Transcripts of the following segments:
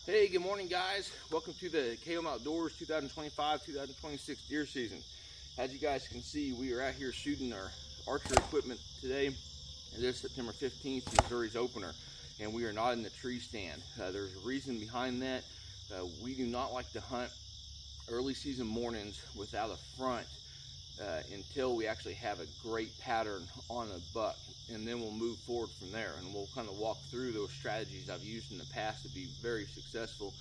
Hey, good morning, guys. Welcome to the KM Outdoors 2025-2026 deer season. As you guys can see, we are out here shooting our archery equipment today. It is September 15th, Missouri's opener, and we are not in the tree stand. There's a reason behind that. We do not like to hunt early season mornings without a front until we actually have a great pattern on a buck, and then we'll move forward from there, and we'll kind of walk through those strategies I've used in the past to be very successful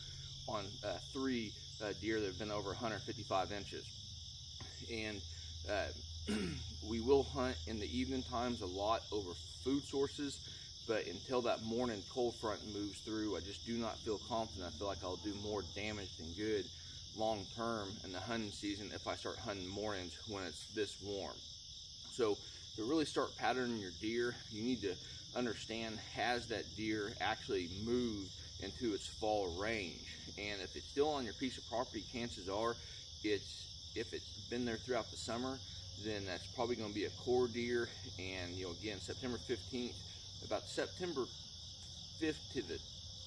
on three deer that have been over 155 inches. And we will hunt in the evening times a lot over food sources, but until that morning cold front moves through, I just do not feel confident. I feel like I'll do more damage than good long term in the hunting season if I start hunting mornings when it's this warm. So to really start patterning your deer, you need to understand, has that deer actually moved into its fall range? And if it's still on your piece of property, chances are if it's been there throughout the summer, then that's probably going to be a core deer. And again, September 15th, about September 5th to the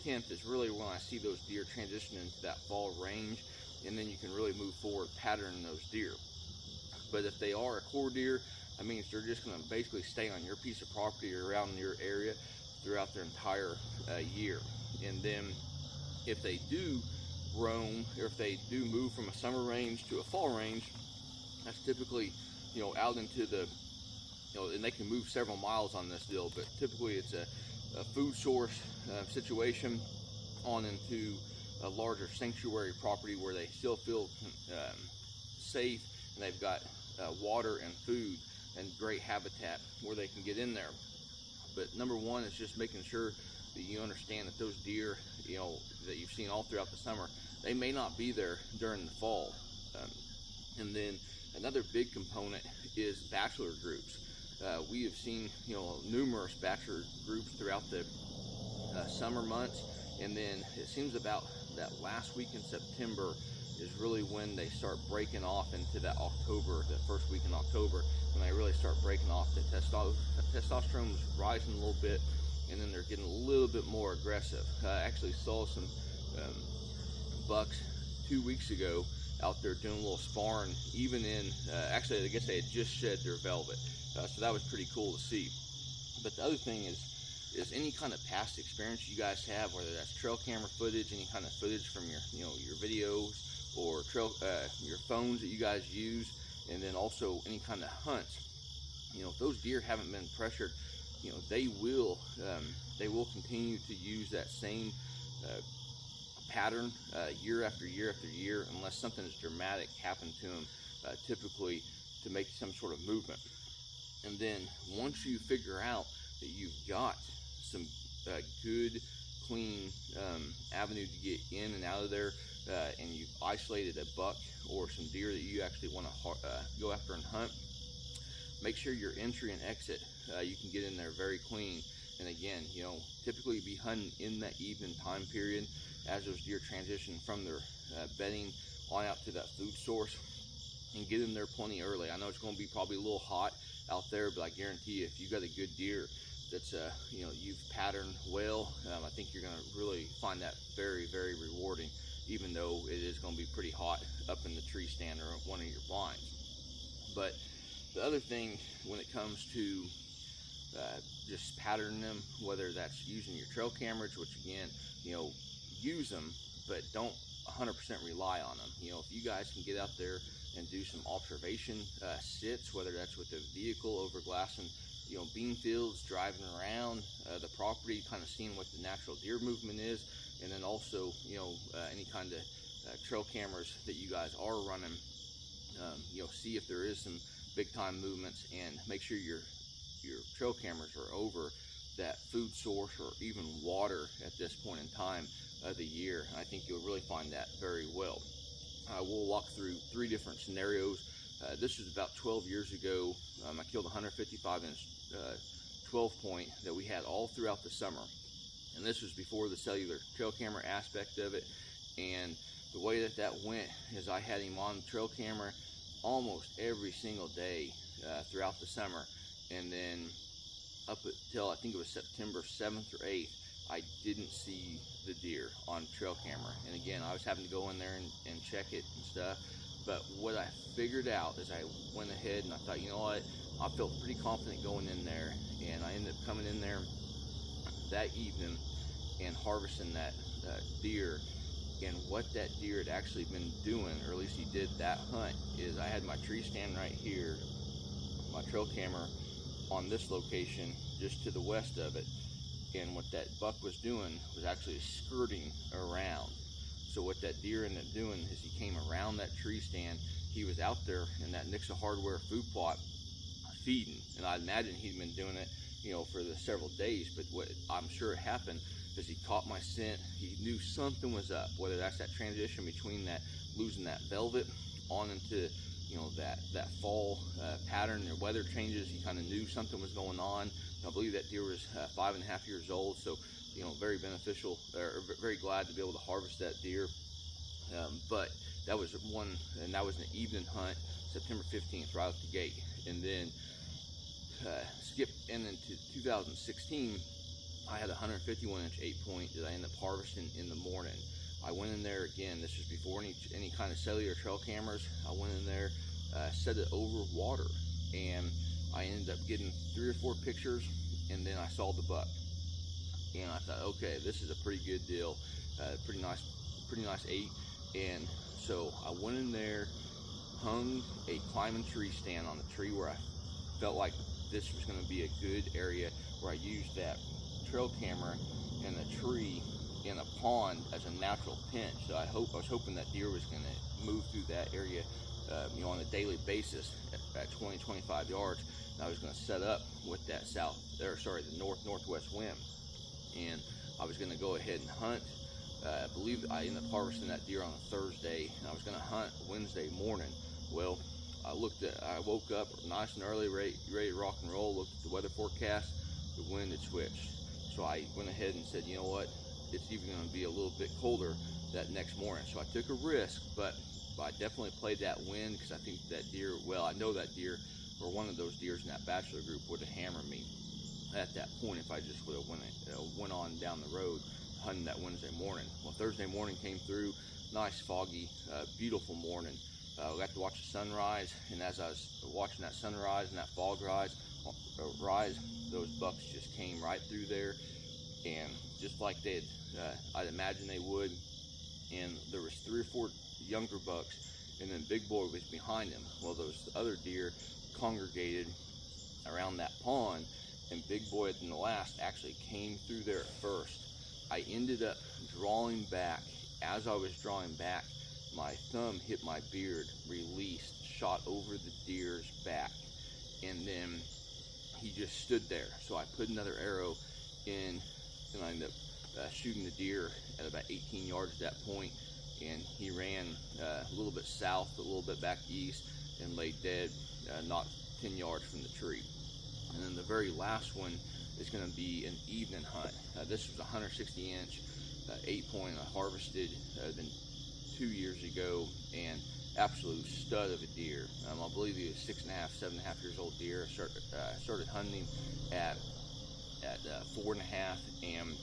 10th is really when I see those deer transition into that fall range, and then you can really move forward patterning those deer. But if they are a core deer, that means they're just going to basically stay on your piece of property or around your area throughout their entire year. And then if they do roam, or if they do move from a summer range to a fall range, that's typically out into the and they can move several miles on this deal, but typically it's a food source situation on into a larger sanctuary property where they still feel safe, and they've got water and food and great habitat where they can get in there. But number one is just making sure that you understand that those deer that you've seen all throughout the summer, they may not be there during the fall. And then another big component is bachelor groups. We have seen numerous bachelor groups throughout the summer months, and then it seems about that last week in September is really when they start breaking off into that October, that first week in October, when they really start breaking off. The testosterone's rising a little bit, and then they're getting a little bit more aggressive. I actually saw some bucks 2 weeks ago out there doing a little sparring, even in, actually I guess they had just shed their velvet. So that was pretty cool to see. But the other thing is any kind of past experience you guys have, whether that's trail camera footage, any kind of footage from your your videos, or your phones that you guys use, and then also any kind of hunts. If those deer haven't been pressured, they will continue to use that same pattern year after year after year, unless something is dramatic happened to them, typically to make some sort of movement. And then once you figure out that you've got some good, clean avenue to get in and out of there, and you've isolated a buck or some deer that you actually want to go after and hunt, make sure your entry and exit, you can get in there very clean. And again, typically be hunting in that evening time period as those deer transition from their bedding on out to that food source, and get in there plenty early. I know it's going to be probably a little hot out there, but I guarantee you, if you've got a good deer that's you've patterned well, I think you're going to really find that very, very rewarding, even though it is going to be pretty hot up in the tree stand or one of your blinds. But the other thing when it comes to just patterning them, whether that's using your trail cameras, which again, use them, but don't 100% rely on them. If you guys can get out there and do some observation sits, whether that's with a vehicle over glassing bean fields, driving around the property, kind of seeing what the natural deer movement is, and then also any kind of trail cameras that you guys are running, see if there is some big time movements, and make sure your trail cameras are over that food source or even water at this point in time of the year. I think you'll really find that very well. We'll walk through 3 different scenarios. This was about 12 years ago. I killed a 155-inch 12-point that we had all throughout the summer, and this was before the cellular trail camera aspect of it. And the way that went is I had him on trail camera almost every single day throughout the summer, and then up until I think it was September 7th or 8th, I didn't see the deer on trail camera. And again, I was having to go in there and check it and stuff. But what I figured out is I went ahead and I thought, you know what, I felt pretty confident going in there, and I ended up coming in there that evening and harvesting that deer. And what that deer had actually been doing, or at least he did that hunt, is I had my tree stand right here, my trail camera on this location just to the west of it, and what that buck was doing was actually skirting around. So what that deer ended up doing is he came around that tree stand. He was out there in that Nixa hardware food plot feeding, and I imagine he'd been doing it, for the several days. But what I'm sure happened is he caught my scent. He knew something was up, whether that's that transition between that losing that velvet on into that fall pattern or weather changes. He kind of knew something was going on. I believe that deer was 5.5 years old, so very beneficial, or very glad to be able to harvest that deer. But that was one, and that was an evening hunt, September 15th, right out the gate. And then skipped into 2016. I had a 151-inch 8-point that I ended up harvesting in the morning. I went in there again. This was before any kind of cellular trail cameras. I went in there, set it over water, and I ended up getting 3 or 4 pictures, and then I saw the buck. And I thought, okay, this is a pretty good deal, pretty nice 8. And so I went in there, hung a climbing tree stand on the tree where I felt like this was going to be a good area, where I used that trail camera and the tree in a pond as a natural pinch. So I was hoping that deer was going to move through that area, on a daily basis at 20-25 yards. And I was going to set up with that the northwest wind, and I was going to go ahead and hunt. I believe I ended up harvesting that deer on a Thursday, and I was going to hunt Wednesday morning. Well, I woke up nice and early, ready to rock and roll. Looked at the weather forecast. The wind had switched, so I went ahead and said, you know what, it's even going to be a little bit colder that next morning. So I took a risk, but I definitely played that wind, because I think that deer, I know that deer, or one of those deers in that bachelor group, would have hammered me at that point if I just would have went on down the road hunting that Wednesday morning. Well, Thursday morning came through, nice foggy, beautiful morning. We got to watch the sunrise, and as I was watching that sunrise and that fog rise, those bucks just came right through there, and just like I'd imagine they would. And there was 3 or 4 younger bucks, and then Big Boy was behind him. Well, those other deer congregated around that pond, and Big Boy in the last actually came through there at first. I ended up drawing back. As I was drawing back, my thumb hit my beard, released, shot over the deer's back, and then he just stood there. So I put another arrow in, and I ended up shooting the deer at about 18 yards at that point, and he ran a little bit south, a little bit back east, and lay dead, not 10 yards from the tree. And then the very last one is going to be an evening hunt. This was a 160-inch 8-point I harvested 2 years ago, and absolute stud of a deer. I believe he was 6.5, 7.5 years old deer. Started hunting at 4.5, and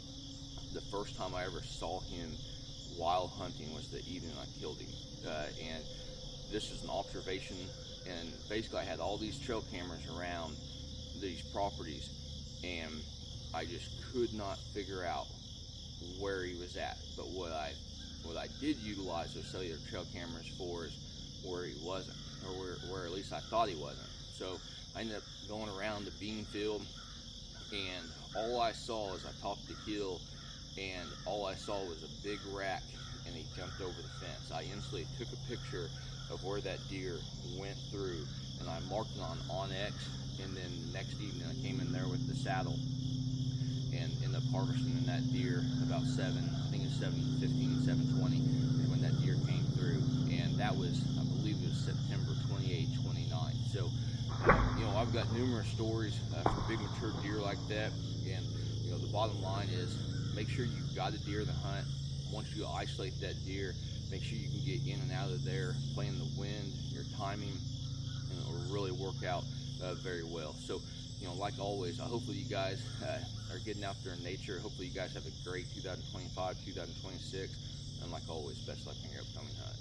the first time I ever saw him wild hunting was the evening I killed him. And this is an observation, and basically I had all these trail cameras around these properties, and I just could not figure out where he was at. But what I did utilize those cellular trail cameras for is where he wasn't, or where at least I thought he wasn't. So I ended up going around the bean field, and all I saw is I topped the hill, and all I saw was a big rack, and he jumped over the fence. I instantly took a picture of where that deer went through, and I marked it on onX. And then the next evening I came in there with the saddle and ended up harvesting that deer about 7:15, 7:20 is when that deer came through. And that was, I believe it was September 28, 29. So, I've got numerous stories for big mature deer like that. And, the bottom line is, make sure you've got a deer to hunt. Once you isolate that deer, make sure you can get in and out of there, playing the wind, your timing, and it will really work out very well. So you know, like always, hopefully you guys are getting out there in nature. Hopefully you guys have a great 2025, 2026, and like always, best luck in your upcoming hunt.